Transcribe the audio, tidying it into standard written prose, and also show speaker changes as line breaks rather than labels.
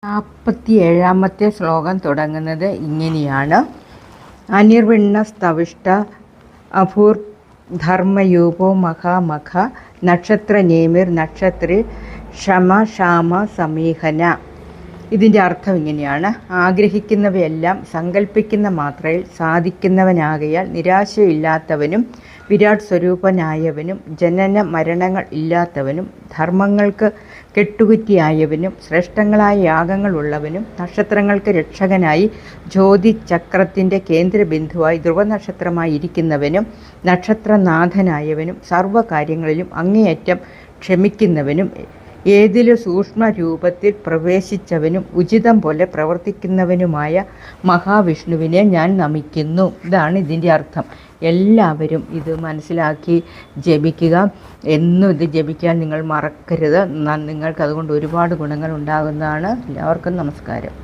47-ാമത്തെ ശ്ലോകം തുടങ്ങുന്നത് ഇങ്ങനെയാണ്. അനിർവിണ്ണസ്തവിഷ്ട അഭൂർധർമ്മയൂപോ മഹാമഖ നക്ഷത്രനേമിർ നക്ഷത്രി ക്ഷമ സമീഹന. ഇതിൻ്റെ അർത്ഥം ഇങ്ങനെയാണ്. ആഗ്രഹിക്കുന്നവയെല്ലാം സങ്കല്പിക്കുന്ന മാത്രയിൽ സാധിക്കുന്നവനാകയാൽ നിരാശയില്ലാത്തവനും വിരാട് സ്വരൂപനായവനും ജനന മരണങ്ങൾ ഇല്ലാത്തവനും ധർമ്മങ്ങൾക്ക് കെട്ടുകുറ്റിയായവനും ശ്രേഷ്ഠങ്ങളായ യാഗങ്ങളുള്ളവനും നക്ഷത്രങ്ങൾക്ക് രക്ഷകനായി ജ്യോതിചക്രത്തിൻ്റെ കേന്ദ്രബിന്ദുവായി ധ്രുവനക്ഷത്രമായി ഇരിക്കുന്നവനും നക്ഷത്രനാഥനായവനും സർവ്വകാര്യങ്ങളിലും അങ്ങേയറ്റം ക്ഷമിക്കുന്നവനും ഏതിലും സൂക്ഷ്മരൂപത്തിൽ പ്രവേശിച്ചവനും ഉചിതം പോലെ പ്രവർത്തിക്കുന്നവനുമായ മഹാവിഷ്ണുവിനെ ഞാൻ നമിക്കുന്നു. ഇതാണ് ഇതിൻ്റെ അർത്ഥം. എല്ലാവരും ഇത് മനസ്സിലാക്കി ജപിക്കുക. എന്നും ഇത് ജപിക്കാൻ നിങ്ങൾ മറക്കരുത്. നിങ്ങൾക്ക് അതുകൊണ്ട് ഒരുപാട് ഗുണങ്ങൾ ഉണ്ടാകുന്നതാണ്. എല്ലാവർക്കും നമസ്കാരം.